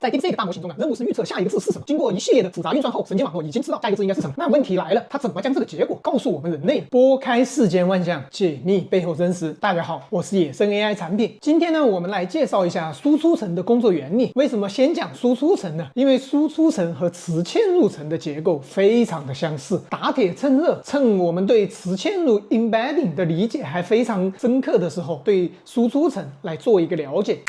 在 DeepSeek 大模型中任务是预测下一个字是什么。经过一系列的复杂运算后，神经网络已经知道下一个字应该是什么。那问题来了，它怎么将这个结果告诉我们人类？拨开世间万象，解密背后真实。大家好，我是野生 AI 产品。今天呢，我们来介绍一下输出层的工作原理。为什么先讲输出层呢？因为输出层和磁嵌入层的结构非常的相似。打铁趁热，趁我们对磁嵌入 embedding 的理解还非常深刻的时候，对输出层来做一个了解。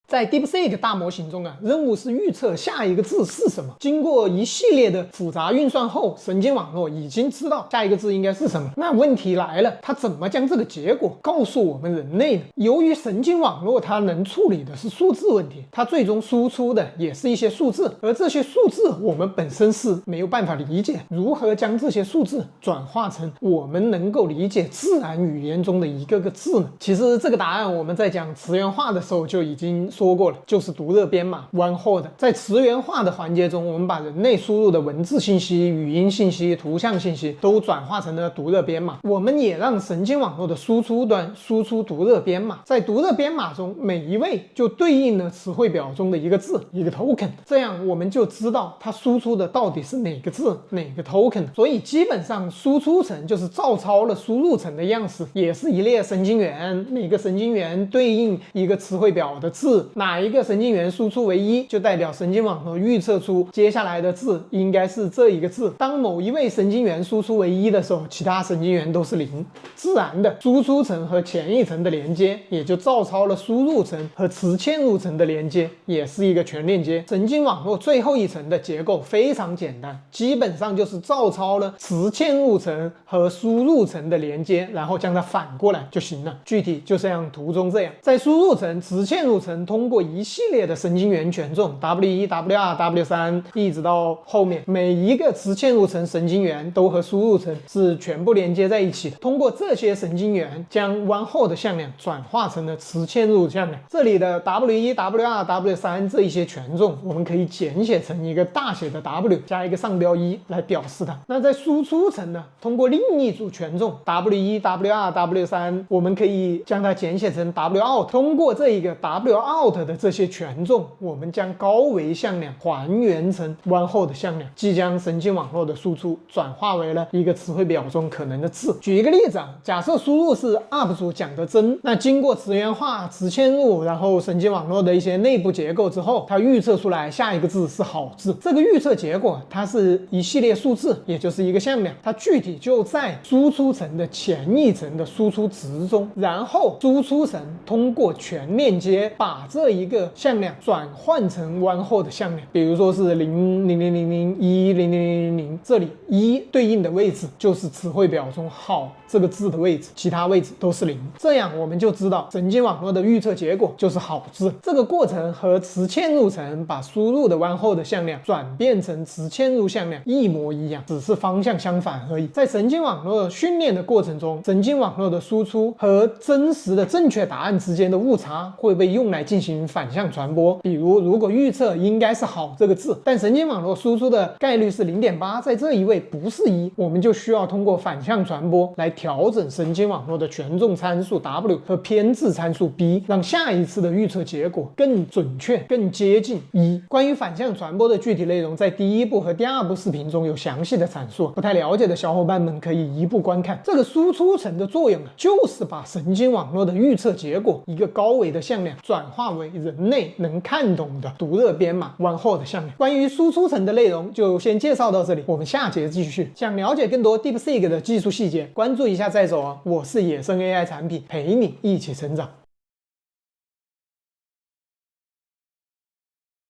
在 DeepSeek 大模型中任务是预测下一个字是什么。经过一系列的复杂运算后，神经网络已经知道下一个字应该是什么。那问题来了，它怎么将这个结果告诉我们人类呢？由于神经网络它能处理的是数字问题，它最终输出的也是一些数字，而这些数字我们本身是没有办法理解。如何将这些数字转化成我们能够理解自然语言中的一个个字呢？其实这个答案我们在讲词源化的时候就已经说过了，就是读热编码 One-Hot。 在词源化的环节中，我们把人类输入的文字信息、语音信息、图像信息都转化成了读热编码。我们也让神经网络的输出端输出读热编码，在读热编码中，每一位就对应了词汇表中的一个字，一个 token。这样我们就知道它输出的到底是哪个字，哪个 token。所以基本上输出层就是照抄了输入层的样式，也是一列神经元，每个神经元对应一个词汇表的字，哪一个神经元输出为1，就代表神经网络预测出接下来的字应该是这一个字。当某一位神经元输出为1的时候，其他神经元都是0。自然的，输出层和前一层的连接也就照抄了输入层和磁嵌入层的连接，也是一个全链接。神经网络最后一层的结构非常简单，基本上就是照抄了磁嵌入层和输入层的连接，然后将它反过来就行了。具体就像图中这样，在输入层、磁嵌入层通过一系列的神经元权重 W1、W2、W3 一直到后面，每一个磁嵌入层神经元都和输入层是全部连接在一起的。通过这些神经元将 One-Hot 的向量转化成了磁嵌入向量。这里的 W1、W2、W3 这一些权重我们可以简写成一个大写的 W 加一个上标1来表示它。那在输出层呢，通过另一组权重 W1、W2、W3 我们可以将它简写成 Wout。 通过这一个 Wout 的这些权重，我们将高维向量还原成 One-Hot 的向量，即将神经网络的输出转化为了一个词汇表中可能的字。举一个例子假设输入是 UP 主讲的真，那经过词源化、磁嵌入，然后神经网络的一些内部结构之后，它预测出来下一个字是好字。这个预测结果它是一系列数字，也就是一个向量，它具体就在输出层的前一层的输出值中，然后输出层通过全链接把这一个向量转换成One-Hot的向量，比如说是000010000，这里1对应的位置就是词汇表中好这个字的位置，其他位置都是0。这样我们就知道神经网络的预测结果就是好字。这个过程和磁嵌入层把输入的One-Hot的向量转变成磁嵌入向量一模一样，只是方向相反而已。在神经网络训练的过程中，神经网络的输出和真实的正确答案之间的误差会被用来进行反向传播。比如如果预测应该是好这个字，但神经网络输出的概率是 0.8， 在这一位不是1，我们就需要通过反向传播来调整神经网络的权重参数 W 和偏置参数 B， 让下一次的预测结果更准确、更接近1。关于反向传播的具体内容，在第1部和第2部视频中有详细的阐述，不太了解的小伙伴们可以一步观看。这个输出层的作用就是把神经网络的预测结果一个高维的向量转化为人类能看懂的读热编码 One-Hot 的向量。关于输出层的内容就先介绍到这里，我们下节继续。想了解更多 DeepSeek 的技术细节，关注一下再走我是野生 AI 产品，陪你一起成长。